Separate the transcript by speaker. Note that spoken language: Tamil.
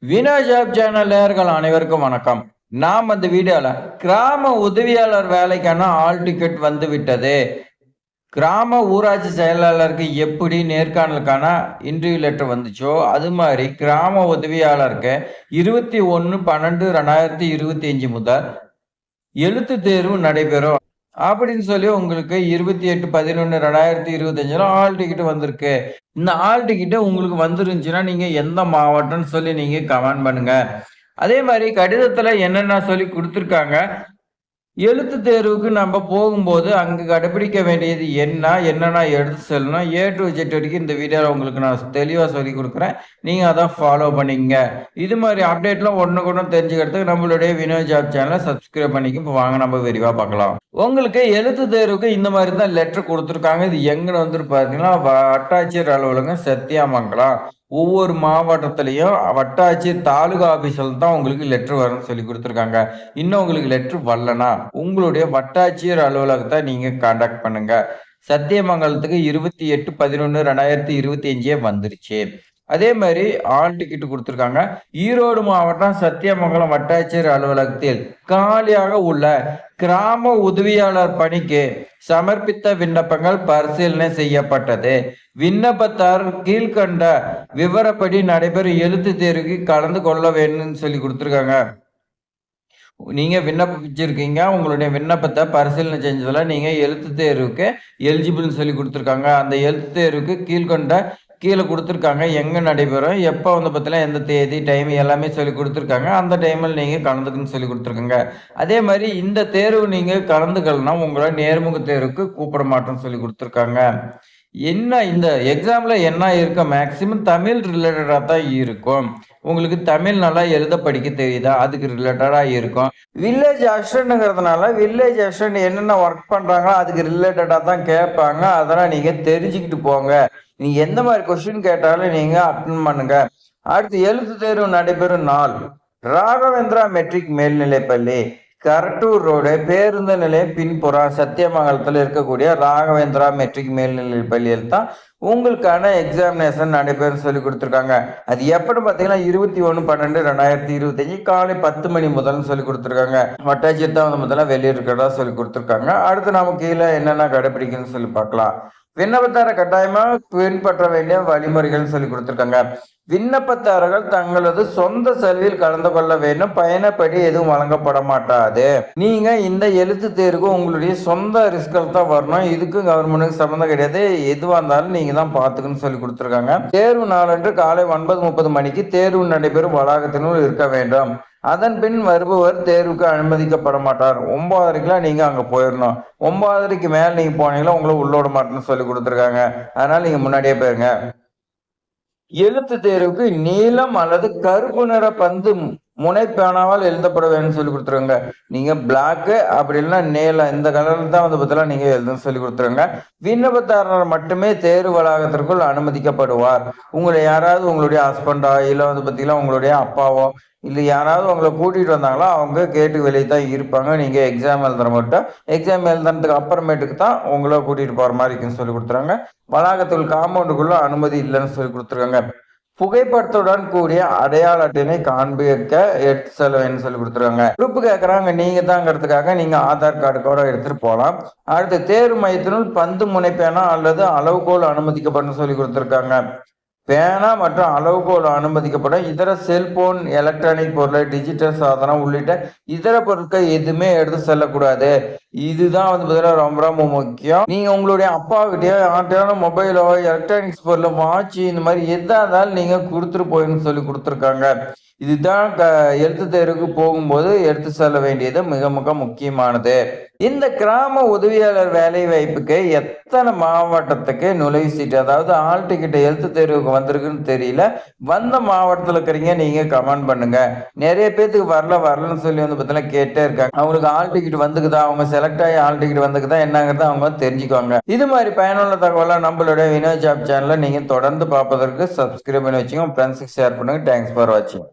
Speaker 1: வினா ஜாப் சேனல் நேயர்கள் அனைவருக்கும் வணக்கம். நாம் அந்த வீடியோல கிராம உதவியாளர் வேலைக்கான ஆல் டிக்கெட் வந்து விட்டது. கிராம ஊராட்சி செயலாளருக்கு எப்படி நேர்காணலுக்கான இன்டர்வியூ லெட்டர் வந்துச்சோ, அது மாதிரி கிராம உதவியாளருக்கு 21/12/2025 முதல் எழுத்து தேர்வு நடைபெறும். அப்படின்னு சொல்லி உங்களுக்கு 28/11/2025 ஆல் டிக்கெட் வந்திருக்கு. இந்த ஆல் டிக்கெட் உங்களுக்கு வந்துருந்துச்சுன்னா, நீங்க எந்த மாவட்டம்னு சொல்லி நீங்க கமெண்ட் பண்ணுங்க. அதே மாரி கடிதத்துல என்னென்ன சொல்லி குடுத்துருக்காங்க, எழுத்து தேர்வுக்கு நம்ம போகும்போது, அங்க கடைபிடிக்க வேண்டியது என்ன? என்னென்ன எடுத்து செல்லணும்? ஏ டூ இசட் வரைக்கும் இந்த வீடியோல உங்களுக்கு நான் தெளிவா சொல்லிக் குடுக்குறேன். நீங்க அத ஃபாலோ பண்ணிக்கங்க. இது மாரி அப்டேட்லாம் உடனுக்குடன் தெரிஞ்சுக்கிறதுக்கு நம்மளுடைய வினோத் ஜாப் சேனல சப்ஸ்கிரைப் பண்ணிக்க. இப்ப வாங்க நம்ம விரிவா பார்க்கலாம். உங்களுக்கு எழுத்து தேர்வுக்கு இந்த மாரி தான் லெட்டர் குடுத்துருக்காங்க. இது எங்கன்னு வந்துட்டு பார்த்தீங்கன்னா, வட்டாட்சியர் அலுவலகம் சத்தியமங்கலம். ஒவ்வொரு மாவட்டத்திலயும் வட்டாட்சியர் தாலுகா ஆபீஸ்ல தான் உங்களுக்கு லெட்டர் வரும்னு சொல்லி குடுத்துருக்காங்க. இன்னும் உங்களுக்கு லெட்டர் வரலன்னா, உங்களுடைய வட்டாட்சியர் அலுவலகத்த நீங்க கான்டாக்ட் பண்ணுங்க. சத்தியமங்கலத்துக்கு 28/11/2025 வந்துருச்சு. அதே மாரி ஆல் டிக்கெட் குடுத்துருக்காங்க. ஈரோடு மாவட்டம் சத்தியமங்கலம் வட்டாட்சியர் அலுவலகத்தில் காலியாக உள்ள கிராம உதவியாளர் பணிக்கு சமர்ப்பித்த விண்ணப்பங்கள் பரிசீலனை செய்யப்பட்டது. விண்ணப்பதாரர் கீழ்கண்ட விவரப்படி நடைபெறும் எழுத்து தேர்வுக்கு கலந்து கொள்ள வேண்டும்னு சொல்லி குடுத்துருக்காங்க. நீங்க விண்ணப்பிச்சிருக்கீங்க. உங்களுடைய விண்ணப்பத்த பரிசீலனை செஞ்சதுல நீங்க எழுத்து தேர்வுக்கு எலிஜிபிள்னு சொல்லி குடுத்துருக்காங்க. அந்த எழுத்து தேர்வுக்கு கீழ குடுத்துருக்காங்க. எங்க நடைபெறும், எப்ப வந்து பார்த்தீங்கன்னா, எந்த தேதி, டைம் எல்லாமே சொல்லிக் குடுத்துருக்காங்க. அந்த டைம்ல நீங்க கலந்துக்கணும்னு சொல்லிக் குடுத்துருக்காங்க. அதே மாரி இந்த தேர்வு நீங்க கலந்துக்கலன்னா, உங்கள நேர்முக தேர்வுக்கு கூப்பிட மாட்டோம்னு சொல்லிக் குடுத்துருக்காங்க. என்ன இந்த எக்ஸாம்ல என்ன இருக்கும்? மேக்ஸிமம் தமிழ் ரிலேட்டடா தான் இருக்கும். உங்களுக்கு தமிழ் நல்லா எழுத படிக்க தெரியுதா? அதுக்கு ரிலேட்டடா இருக்கும். வில்லேஜ் அசிஸ்டன்ட்ங்கிறதுனால, வில்லேஜ் அசிஸ்டன்ட் என்னென்ன ஒர்க் பண்றாங்களோ அதுக்கு ரிலேட்டடா தான் கேட்பாங்க. அதெல்லாம் நீங்க தெரிஞ்சுக்கிட்டு போங்க. நீங்க எந்த மாரி கொஸ்டின் கேட்டாலும் நீங்க அட்டெண்ட் பண்ணுங்க. அடுத்து எழுத்து தேர்வு நடைபெறும் நாள். ராகவேந்திரா மெட்ரிக் மேல்நிலைப்பள்ளி, கரட்டூர் ரோடு, பேருந்து நிலையம் பின்புறம் சத்தியமங்கலத்துல இருக்கக்கூடிய ராகவேந்திரா மெட்ரிக் மேல்நிலைப் பள்ளியில் தான் உங்களுக்கான எக்ஸாமினேஷன் நடைபெறும் சொல்லி குடுத்துருக்காங்க. அது எப்பன்னு பார்த்தீங்கன்னா, 21/12/2025 காலை 10 மணி முதல்னு சொல்லி குடுத்துருக்காங்க. வட்டாட்சியர் தான் வந்து முதல்ல வெளியிருக்கிறதா சொல்லி குடுத்துருக்காங்க. அடுத்து நாம கீழ என்னென்ன கடைபிடிக்கணும்னு சொல்லி பார்க்கலாம். விண்ணப்பதார கட்டாயமா பின்பற்ற வேண்டிய வழிமுறைகள்னு சொல்லி குடுத்துருக்காங்க. விண்ணப்பதாரர்கள் தங்களது சொந்த செலவில் கலந்து கொள்ள வேண்டும். பயணப்படி எதுவும் வழங்கப்பட மாட்டாது. நீங்க இந்த எழுத்து தேர்வுக்கு உங்களுடைய சொந்த ரிஸ்கில் தான் வரணும். இதுக்கும் கவர்மெண்ட்டுக்கு சம்மந்தம் கிடையாது. எதுவா இருந்தாலும் நீங்க தான் பார்த்துக்கணும்னு சொல்லி குடுத்துருக்காங்க. தேர்வு நாளன்று காலை 9:30 மணிக்கு தேர்வு நடைபெறும் வளாகத்தினுள் இருக்க வேண்டும். அதன் பின் வருபவர் தேர்வுக்கு அனுமதிக்கப்பட மாட்டார். 9:30க்குலாம் நீங்க அங்க போயிடணும். 9:30க்கு மேல நீங்க போனீங்கன்னா உங்களை உள்ள விட மாட்டேன்னு சொல்லி கொடுத்துருக்காங்க. அதனால நீங்க முன்னாடியே போயிருங்க. எழுத்து தேர்வுக்கு நீலம் அல்லது கருப்பு நிற பந்து முனைப்பேனாவால் எழுதப்பட வேண்டும் சொல்லி கொடுத்துருங்க. நீங்க பிளாக் அப்படி இல்லைன்னா நீலம் இந்த கலர்ல தான் வந்து பார்த்தீங்கன்னா நீங்க எழுதுன்னு சொல்லி கொடுத்துருங்க. விண்ணப்பதாரர் மட்டுமே தேர்வு வளாகத்திற்குள் அனுமதிக்கப்படுவார். உங்களை யாராவது உங்களுடைய ஹஸ்பண்டா இல்ல வந்து பார்த்தீங்கன்னா உங்களுடைய அப்பாவோ இல்ல யாராவது உங்களை கூட்டிட்டு வந்தாங்களோ அவங்க கேட்டு வெளியே தான் இருப்பாங்க. நீங்க எக்ஸாம் எழுதுற மட்டும் எக்ஸாம் எழுதுறதுக்கு அப்புறமேட்டுக்கு தான் உங்களை கூட்டிட்டு போற மாதிரி இருக்குன்னு சொல்லி கொடுத்துறாங்க. வளாகத்துக்குள் காம்பவுண்டுக்குள்ள அனுமதி இல்லைன்னு சொல்லி கொடுத்துருக்காங்க. புகைப்படத்துடன் கூடிய அடையாள அட்டையினை காண்பிக்க எடுத்து செல்ல வேண்டும் சொல்லி கொடுத்துருக்காங்க. ப்ரூஃப் கேட்கறாங்க நீங்க தாங்கிறதுக்காக நீங்க ஆதார் கார்டு கூட எடுத்துட்டு போகலாம். அடுத்து தேர்வு மையத்தினுள் பந்து முனைப்பேனா அல்லது அளவுகோல் அனுமதிக்கப்படும் சொல்லி கொடுத்துருக்காங்க. பேனா மற்றும் அளவுகோல் அனுமதிக்கப்படும். இதர செல்போன், எலக்ட்ரானிக் பொருள், டிஜிட்டல் சாதனம் உள்ளிட்ட இதர பொருட்கள் எதுவுமே எடுத்து செல்லக்கூடாது. இதுதான் வந்து பார்த்தீங்கன்னா ரொம்ப ரொம்ப முக்கியம். நீங்க உங்களுடைய அப்பா கிட்டயோ யார்கிட்டயாவது மொபைலோ எலக்ட்ரானிக்ஸ் பொருளோ வாட்ச் இந்த மாதிரி எதா இருந்தாலும் நீங்க கொடுத்துட்டு போயின்னு சொல்லி கொடுத்துருக்காங்க. இதுதான் எழுத்து தேர்வுக்கு போகும்போது எடுத்து செல்ல வேண்டியது மிக மிக முக்கியமானது. இந்த கிராம உதவியாளர் வேலை வாய்ப்புக்கு எத்தனை மாவட்டத்துக்கு நுழைவு சீட்டு அதாவது ஆல் டிக்கெட் எழுத்து தேர்வுக்கு வந்திருக்குன்னு தெரியல. வந்த மாவட்டத்தில் இருக்கிறீங்க நீங்க கமெண்ட் பண்ணுங்க. நிறைய பேத்துக்கு வரலன்னு சொல்லி வந்து பார்த்தீங்கன்னா கேட்டே இருக்காங்க. அவங்களுக்கு ஆல் டிக்கெட் வந்துக்குதா, அவங்க செலக்ட் ஆகி ஆல் டிக்கெட் வந்துக்குதா என்னங்கிறத அவங்க தெரிஞ்சுக்குவாங்க. இது மாதிரி பயனுள்ள தகவலை நம்மளுடைய வினோத் ஜாப் சேனலை நீங்க தொடர்ந்து பார்ப்பதற்கு சப்ஸ்கிரைப் பண்ணி வச்சுக்கோங்க. ஃப்ரெண்ட்ஸுக்கு ஷேர் பண்ணுங்க. தேங்க்ஸ் ஃபார் வாட்சிங்.